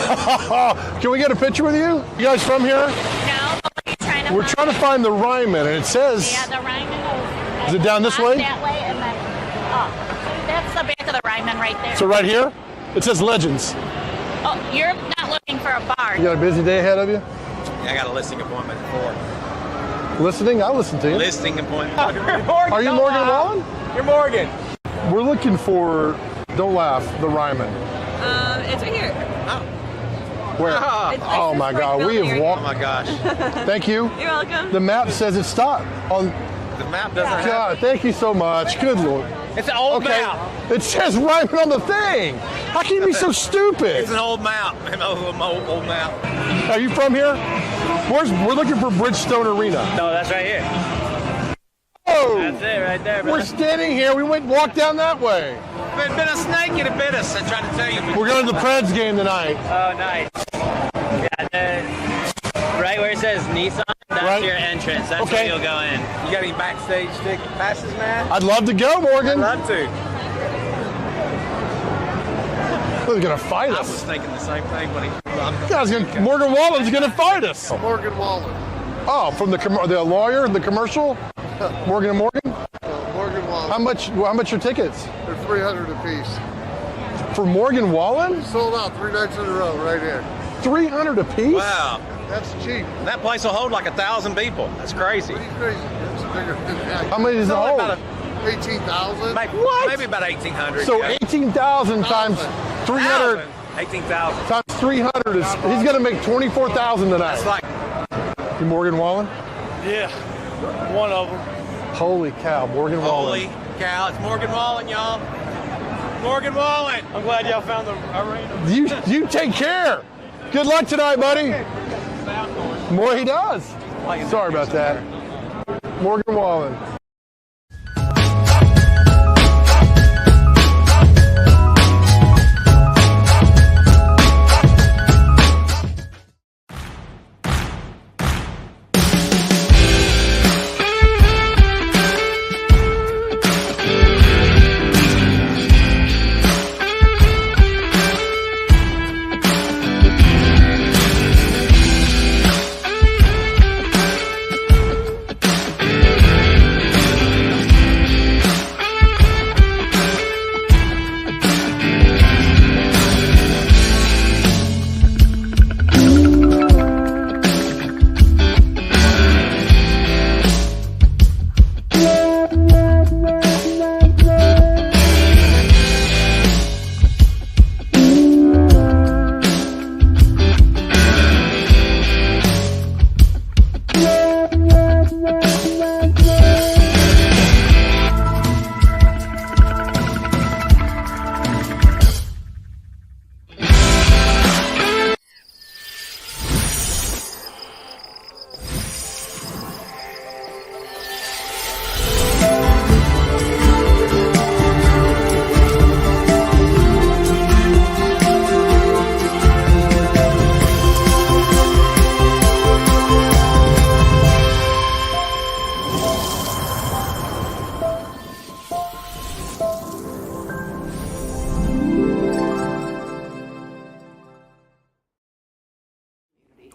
Can we get a picture with you? You guys from here? No. We're trying to find the Ryman, and it says. Yeah, the Ryman is it down this way? That way, and then. Oh, that's the back of the Ryman right there. So right here, it says Legends. Oh, you're not looking for a bar. You got a busy day ahead of you? Yeah, I got a listing appointment for. Listening? I'll listen to you. Listing appointment. Are you Morgan Wallen? You're Morgan. We're looking for, don't laugh, the Ryman. It's right here. Oh. Where? Oh my God, we have walked. Oh my gosh. Thank you. You're welcome. The map says it stopped. The map doesn't have God, thank you so much. Good Lord. It's an old Okay. map. It says Ryman on the thing. How can you be so stupid? It's an old map. An old map. Are you from here? We're looking for Bridgestone Arena. No, that's right here. Oh! That's it right there, We're brother. standing here. We walked down that way. If it'd been a snake, it'd have bit us. I tried to tell you. We're going to the Preds game tonight. Oh, nice. Yeah, right where it says Nissan, that's your entrance. That's where you'll go in. You got any backstage stick passes, man? I'd love to go, Morgan. I'd love to. Who's going to fight I us? was thinking the same thing when Morgan Wallen's going to fight us. Morgan Wallen. Oh, from the lawyer, the commercial? Morgan and Morgan? Morgan Wallen. How much are tickets? They're $300 a piece. For Morgan Wallen? Sold out 3 nights in a row right here. $300 a piece? Wow. That's cheap. That place will hold like 1,000 people. That's crazy. Pretty crazy. It's bigger than that. How many does it hold? 18,000. What? Maybe about 1,800. So 18,000 times 300. 18,000. Times 300 is, he's going to make 24,000 tonight. That's like. You Morgan Wallen? Yeah. One of them. Holy cow, Morgan Wallen. Holy cow, it's Morgan Wallen, y'all. Morgan Wallen. I'm glad y'all found the arena. You take care. Good luck tonight, buddy. Boy, he does. Sorry about that. Morgan Wallen.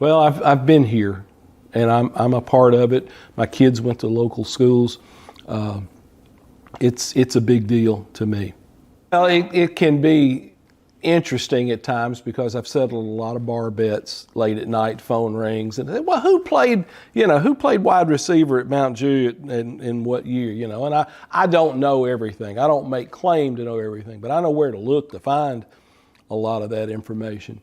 Well, I've been here, and I'm a part of it. My kids went to local schools. It's a big deal to me. Well, it can be interesting at times because I've settled a lot of bar bets late at night. Phone rings and well, who played wide receiver at Mount Juliet in what year? And I don't know everything. I don't make claim to know everything, but I know where to look to find a lot of that information.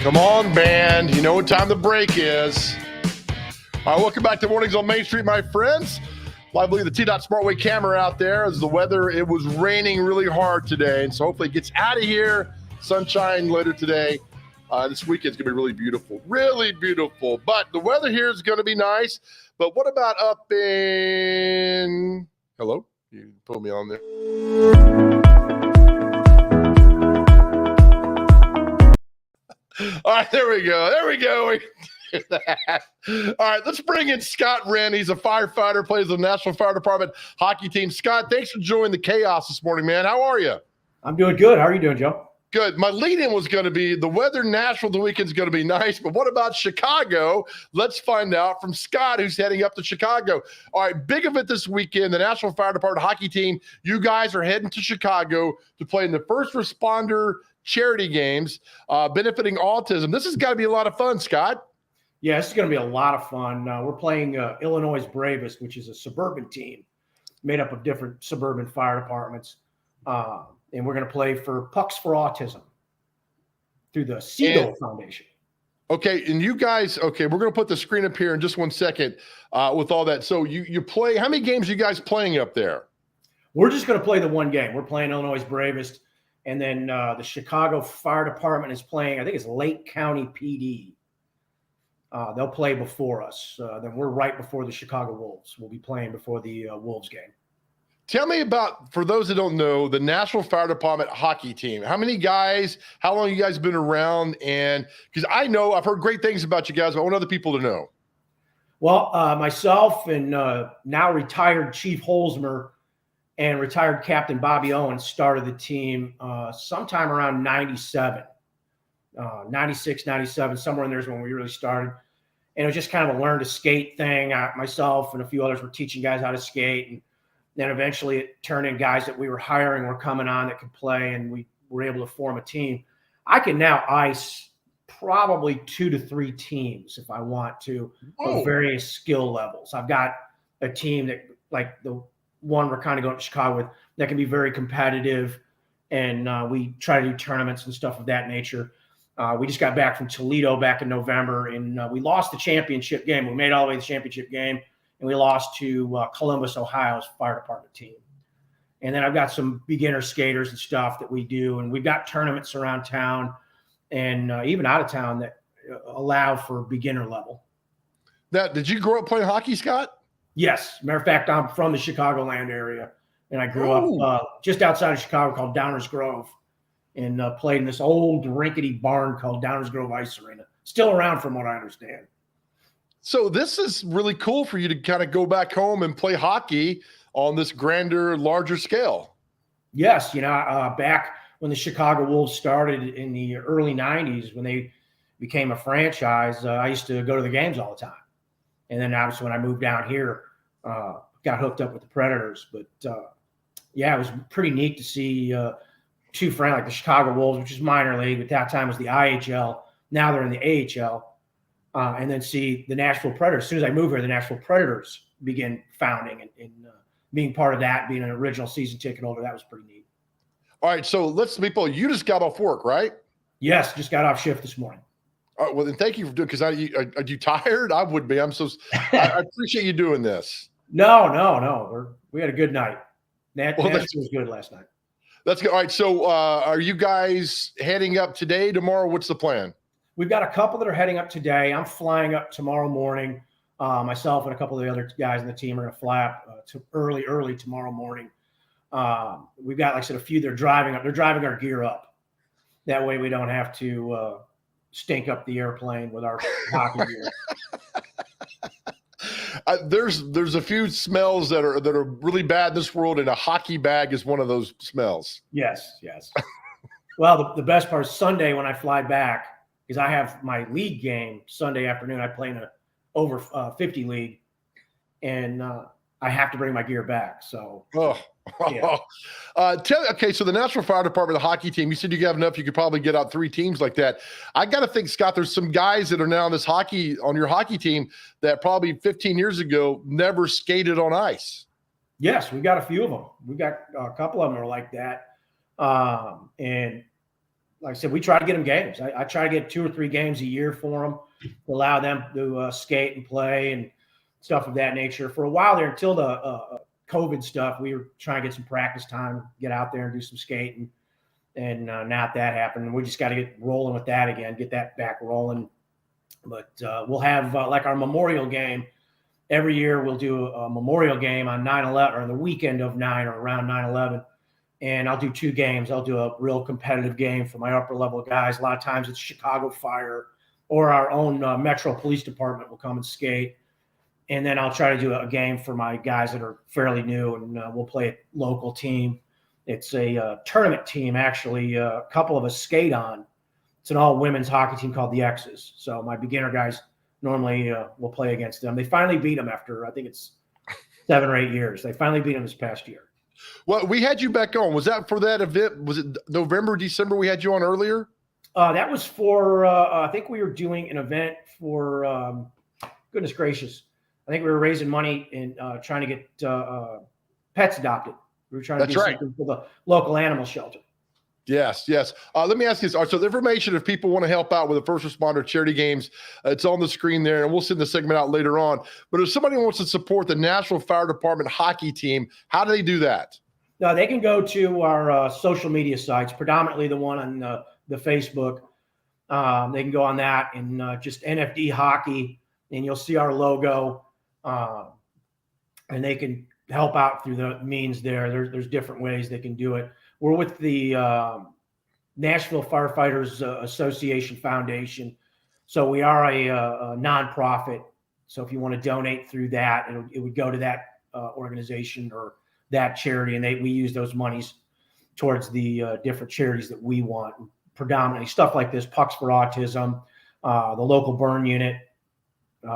Come on, band. You know what time the break is. All right, welcome back to Mornings on Main Street, my friends. Lively the T-Dot Smartway camera out there. As the weather, it was raining really hard today, and so hopefully it gets out of here. Sunshine later today. This weekend's going to be really beautiful. Really beautiful. But the weather here is going to be nice. But what about up in... Hello? You put me on there. All right, there we go. There we go. All right, let's bring in Scott Wren. He's a firefighter, plays the National Fire Department hockey team. Scott, thanks for joining the chaos this morning, man. How are you? I'm doing good. How are you doing, Joe? Good. My lead-in was going to be the weather Nashville the weekend is going to be nice, but what about Chicago? Let's find out from Scott, who's heading up to Chicago. All right, big event this weekend, the National Fire Department hockey team. You guys are heading to Chicago to play in the first responder charity games benefiting autism. This has got to be a lot of fun, Scott. Yeah, this is going to be a lot of fun. We're playing Illinois' Bravest, which is a suburban team. made up of different suburban fire departments. And we're going to play for Pucks for Autism through the Seagull Foundation. Okay, and you guys, we're going to put the screen up here in just 1 second with all that. So you play, how many games are you guys playing up there? We're just going to play the one game. We're playing Illinois' Bravest, and then the Chicago Fire Department is playing, I think it's Lake County PD. They'll play before us. Then we're right before the Chicago Wolves. We'll be playing before the Wolves game. Tell me about, for those that don't know, the National Fire Department hockey team. How many guys, how long you guys been around? And because I know I've heard great things about you guys, but I want other people to know. Well, myself and now retired Chief Holzmer and retired Captain Bobby Owens started the team sometime around 97, 96, 97, somewhere in there is when we really started. And it was just kind of a learn to skate thing. Myself and a few others were teaching guys how to skate. And then eventually it turned in guys that we were hiring were coming on that could play, and we were able to form a team. I can now ice probably 2 to 3 teams if I want to, of various skill levels. I've got a team that, like the one we're kind of going to Chicago with, that can be very competitive, and we try to do tournaments and stuff of that nature. We just got back from Toledo back in November, and we lost the championship game. We made all the way to the championship game, and we lost to Columbus, Ohio's fire department team. And then I've got some beginner skaters and stuff that we do, and we've got tournaments around town and even out of town that allow for beginner level. Now, did you grow up playing hockey, Scott? Yes. Matter of fact, I'm from the Chicagoland area, and I grew up just outside of Chicago called Downers Grove, and played in this old rickety barn called Downers Grove Ice Arena. Still around from what I understand. So this is really cool for you to kind of go back home and play hockey on this grander, larger scale. Yes. Back when the Chicago Wolves started in the early 90s, when they became a franchise, I used to go to the games all the time. And then obviously when I moved down here, got hooked up with the Predators. But it was pretty neat to see two friends like the Chicago Wolves, which is minor league. At that time was the IHL. Now they're in the AHL. And then see the Nashville Predators. As soon as I moved here, the Nashville Predators began founding and being part of that, being an original season ticket holder. That was pretty neat. All right. So you just got off work, right? Yes. Just got off shift this morning. All right. Well, then thank you for doing, because are you tired? I would be. I appreciate you doing this. No. We had a good night. Nashville was good last night. That's good. All right. So are you guys heading up today, tomorrow? What's the plan? We've got a couple that are heading up today. I'm flying up tomorrow morning. Myself and a couple of the other guys in the team are going to fly up to early tomorrow morning. We've got, like I said, a few that are driving up. They're driving our gear up. That way we don't have to stink up the airplane with our hockey gear. There's a few smells that are really bad in this world, and a hockey bag is one of those smells. Yes. Well, the best part is Sunday when I fly back, because I have my league game Sunday afternoon. I play in a over 50 league, and I have to bring my gear back. So, yeah. So the National Fire Department, the hockey team, you said you have enough. You could probably get out 3 teams like that. I got to think, Scott, there's some guys that are now on your hockey team that probably 15 years ago never skated on ice. Yes, we got a few of them. We got a couple of them are like that. And like I said, we try to get them games. I try to get 2 or 3 games a year for them, to allow them to skate and play and stuff of that nature. For a while there, until the COVID stuff, we were trying to get some practice time, get out there and do some skating. And now that happened, we just got to get rolling with that again, get that back rolling. But we'll have like our memorial game. Every year we'll do a memorial game on 9/11 or the weekend of 9 or around 9/11. And I'll do 2 games. I'll do a real competitive game for my upper level guys. A lot of times it's Chicago Fire or our own Metro Police Department will come and skate. And then I'll try to do a game for my guys that are fairly new, and we'll play a local team. It's a tournament team, actually. A couple of us skate on. It's an all-women's hockey team called the X's. So my beginner guys normally will play against them. They finally beat them after, I think it's 7 or 8 years. They finally beat them this past year. Well, we had you back on. Was that for that event? Was it November, December we had you on earlier? That was for, I think we were doing an event for, goodness gracious. I think we were raising money and trying to get pets adopted. We were trying to That's do right. something for the local animal shelter. Yes. Let me ask you this. So the information, if people want to help out with the first responder charity games, it's on the screen there, and we'll send the segment out later on. But if somebody wants to support the Nashville Fire Department hockey team, how do they do that? No, they can go to our social media sites, predominantly the one on the Facebook. They can go on that and just NFD hockey, and you'll see our logo, and they can help out through the means there. There's different ways they can do it. We're with the Nashville Firefighters Association Foundation. So we are a nonprofit. So if you want to donate through that, it would go to that organization or that charity. And we use those monies towards the different charities that we want. Predominantly stuff like this, Pucks for Autism, the local burn unit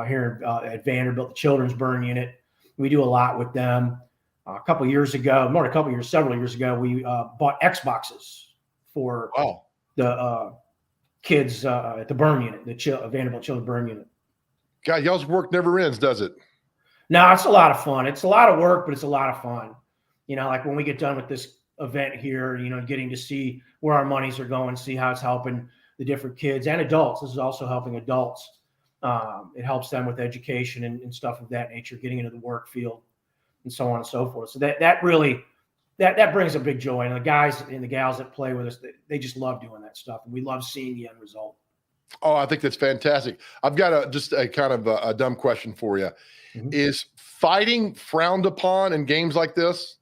here at Vanderbilt, the Children's Burn Unit. We do a lot with them. Several years ago, we bought Xboxes for the kids at the burn unit, the Vanderbilt Children's Burn Unit. God, y'all's work never ends, does it? No, it's a lot of fun. It's a lot of work, but it's a lot of fun. Like when we get done with this event here, getting to see where our monies are going, see how it's helping the different kids and adults. This is also helping adults. It helps them with education and stuff of that nature, getting into the work field and so on and so forth. So that really brings a big joy. And the guys and the gals that play with us, they just love doing that stuff. And we love seeing the end result. Oh, I think that's fantastic. I've got just a kind of a dumb question for you. Mm-hmm. Is fighting frowned upon in games like this?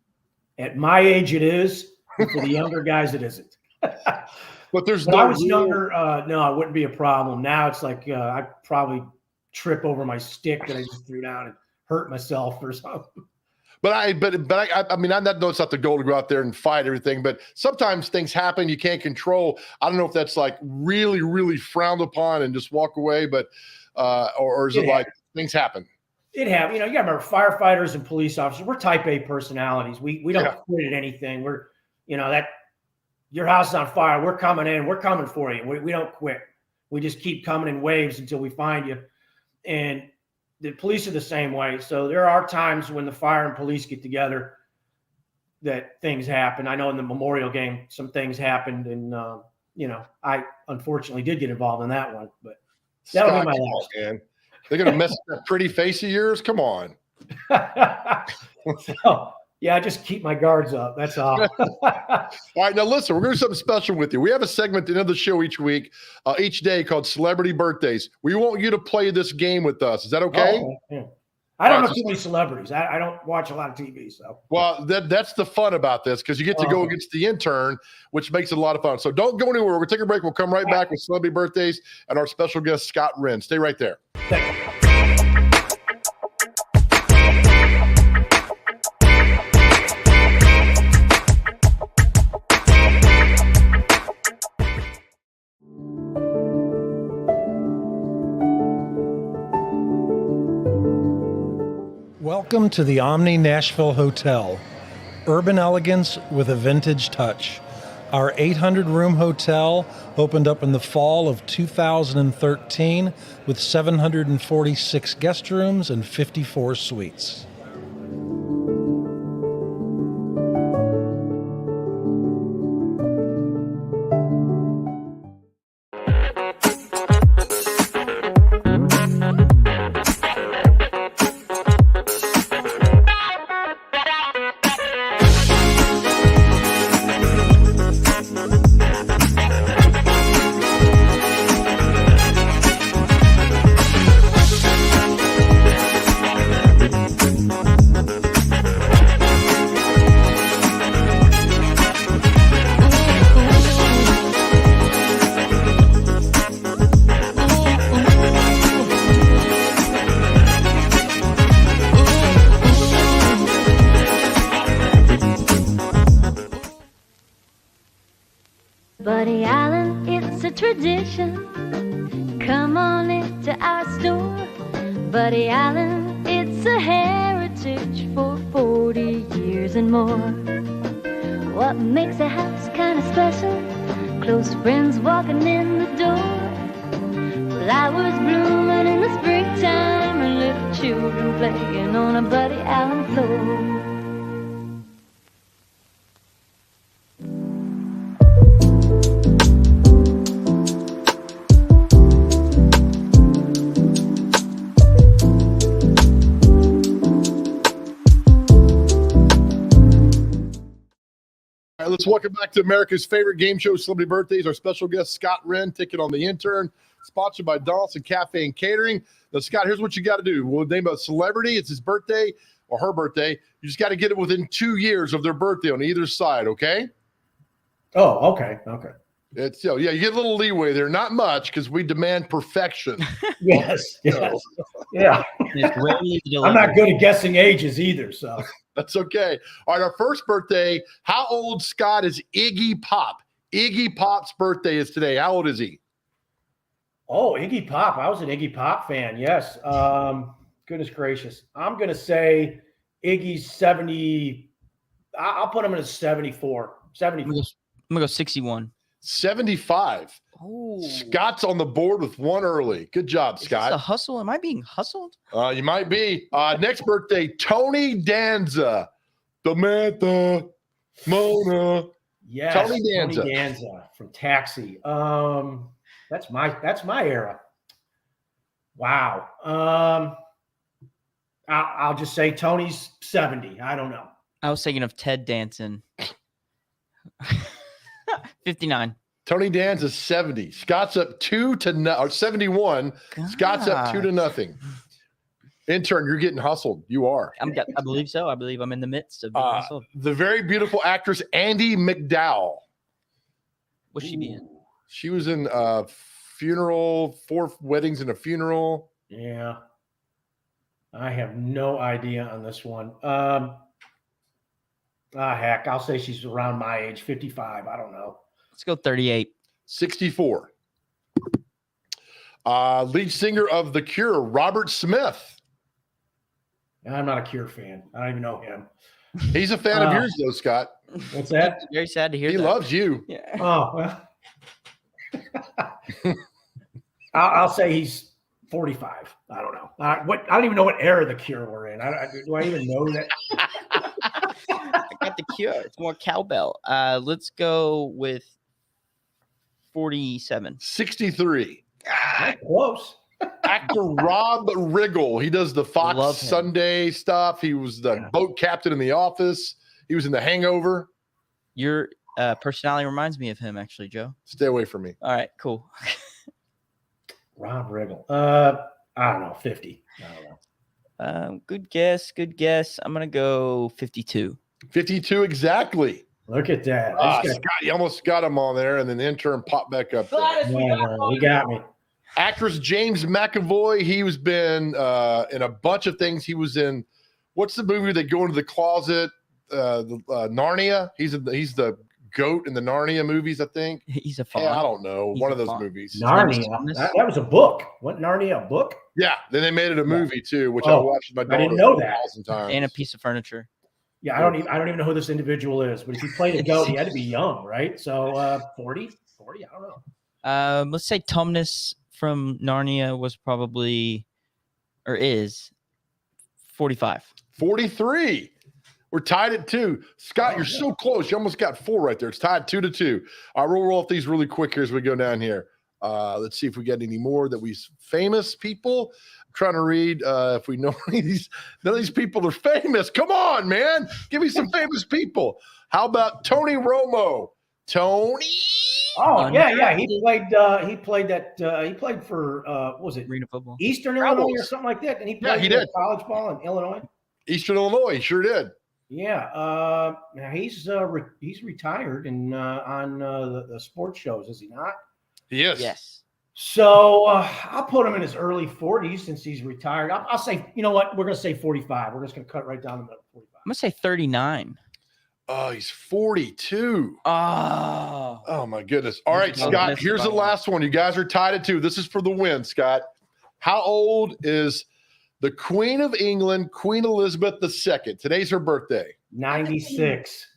At my age, it is. For the younger guys, it isn't. But there's when I was younger, no, it wouldn't be a problem. Now it's like I'd probably trip over my stick that I just threw down and hurt myself or something. But I mean, I know it's not the goal to go out there and fight everything, but sometimes things happen you can't control. I don't know if that's like really, really frowned upon and just walk away, but or is it like things happen? It happens. You got to remember, firefighters and police officers, we're type A personalities. We don't quit at anything. We're, that your house is on fire. We're coming in. We're coming for you. We don't quit. We just keep coming in waves until we find you. And the police are the same way. So there are times when the fire and police get together that things happen. I know in the Memorial game, some things happened. And, I unfortunately did get involved in that one. But that'll be my last. Man. They're going to mess up that pretty face of yours? Come on. So, yeah, I just keep my guards up. That's all. All right, now listen, we're going to do something special with you. We have a segment at the end of the show each week, each day called Celebrity Birthdays. We want you to play this game with us. Is that okay? Oh, yeah. I don't know too many celebrities. I don't watch a lot of TV. So, well, that's the fun about this because you get to go against the intern, which makes it a lot of fun. So don't go anywhere. We'll take a break. We'll come right back with Celebrity Birthdays and our special guest, Scott Wren. Stay right there. Thank you. Welcome to the Omni Nashville Hotel. Urban elegance with a vintage touch. Our 800-room hotel opened up in the fall of 2013 with 746 guest rooms and 54 suites. Buddy Allen, it's a tradition. Come on into our store. Buddy Allen, it's a heritage for 40 years and more. What makes a house kind of special? Close friends walking in the door. Flowers blooming in the springtime and little children playing on a Buddy Allen floor. All right, let's welcome back to America's favorite game show, Celebrity Birthdays. Our special guest, Scott Wren, ticket on the Intern, sponsored by Donaldson Cafe and Catering. Now, Scott, here's what you got to do. We'll name a celebrity. It's his birthday or her birthday. You just got to get it within 2 years of their birthday on either side, okay? Oh, okay. It's you get a little leeway there. Not much because we demand perfection. Yes. Yeah. I'm not good at guessing ages either, so. That's okay. All right, our first birthday. How old, Scott, is Iggy Pop? Iggy Pop's birthday is today. How old is he? Oh, Iggy Pop. I was an Iggy Pop fan. Yes. Goodness gracious. I'm going to say Iggy's 70. I'll put him in a 74. 74. I'm going to go 61. 75. Oh. Scott's on the board with one early. Good job, Scott. Is this a hustle? Am I being hustled? You might be. Next birthday, Tony Danza. Samantha, Mona. Yes, Tony Danza. Tony Danza from Taxi. That's my era. Wow. I'll just say Tony's 70. I don't know. I was thinking of Ted Danson. 59. Tony Danza's 70. Scott's up 71. God. Scott's up 2-0. Intern, you're getting hustled. You are. I believe so. I believe I'm in the midst of being hustled. The very beautiful actress Andie MacDowell. What's she be in? She was in Funeral, 4 Weddings and a Funeral. Yeah. I have no idea on this one. Heck, I'll say she's around my age, 55. I don't know. Let's go 38. 64. Lead singer of The Cure, Robert Smith. I'm not a Cure fan. I don't even know him. He's a fan of yours, though, Scott. What's that? Very sad to hear. He loves you. Yeah. Oh, well. I'll say he's 45. I don't know. I don't even know what era The Cure were in. Do I even know that? I got The Cure. It's more cowbell. Let's go with 47. 63. Close. Actor Rob Riggle. He does the Fox Sunday stuff. He was the boat captain in The Office. He was in The Hangover. Your personality reminds me of him, actually, Joe. Stay away from me. All right, cool. Rob Riggle. I don't know, 50. I don't know. Good guess. I'm going to go 52. 52 exactly. Look at that. Scott, you almost got him on there, and then the intern popped back up there. He got me. Actress James McAvoy. He's been in a bunch of things. He was in, what's the movie they go into the closet? Narnia. He's the goat in the Narnia movies, I think. He's a fawn. Yeah, I don't know. One of those movies. Narnia. That was a book. Wasn't Narnia a book? Yeah. Then they made it a movie too, which I watched with my daughter. I didn't know that. 1,000 times. And a piece of furniture. Yeah, I don't even know who this individual is, but if he played a goat, he had to be young, right? So 40, I don't know. Let's say Tumnus from Narnia was probably, or is, 45. 43. We're tied at 2. Scott, you're so close. You almost got 4 right there. It's tied 2-2. All right, we'll roll off these really quick here as we go down here. Let's see if we get any more that we famous people. I'm trying to read if we know any of these. None of these people are famous. Come on, man. Give me some famous people. How about Tony Romo? Tony? Oh, yeah. He played for what was it? Arena football. Eastern Illinois or something like that. And he played college ball in Illinois. Eastern Illinois, he sure did. Yeah. Now he's retired and on the sports shows, is he not? He is. Yes. So I'll put him in his early 40s since he's retired. I'll say, you know what? We're going to say 45. We're just going to cut right down the middle. 45. I'm going to say 39. Oh, he's 42. Oh my goodness. All right, Oh, Scott, here's the last one. You guys are tied at 2. This is for the win, Scott. How old is the Queen of England, Queen Elizabeth II? Today's her birthday. 96.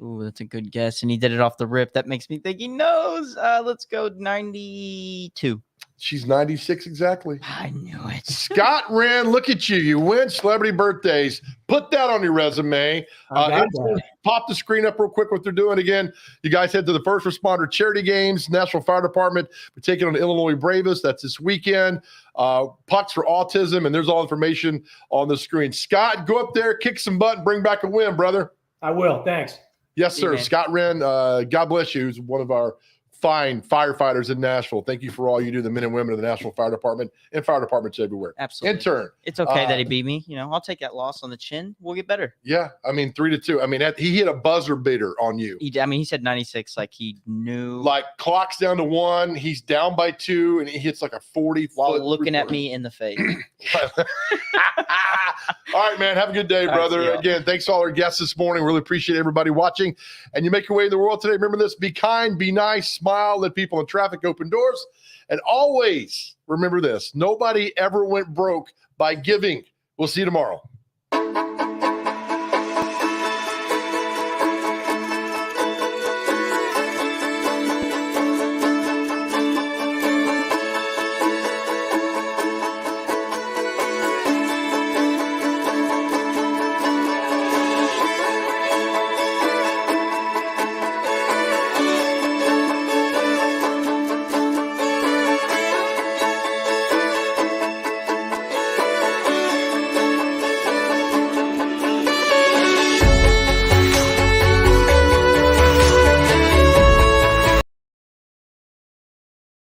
Ooh, that's a good guess. And he did it off the rip. That makes me think he knows. Let's go 92. She's 96 exactly. I knew it. Scott Wren, look at you. You win celebrity birthdays. Put that on your resume. Pop the screen up real quick what they're doing again. You guys head to the First Responder Charity Games, National Fire Department. We're taking on the Illinois Bravest. That's this weekend. Pucks for Autism, and there's all information on the screen. Scott, go up there, kick some butt, and bring back a win, brother. I will. Thanks. Yes, See you, sir. man. Scott Wren, God bless you, who's one of our fine firefighters in Nashville. Thank you for all you do, the men and women of the National Fire Department and fire departments everywhere. Absolutely. Intern. It's okay that he beat me. I'll take that loss on the chin. We'll get better. Yeah, 3-2. He hit a buzzer beater on you. He said 96 like he knew. Like clock's down to 1, he's down by 2, and he hits like a 40 while looking at me in the face. All right, man. Have a good day, brother. Again, thanks to all our guests this morning. Really appreciate everybody watching. And you make your way in the world today. Remember this: be kind, be nice, smile, let people in traffic open doors. And always remember this: nobody ever went broke by giving. We'll see you tomorrow.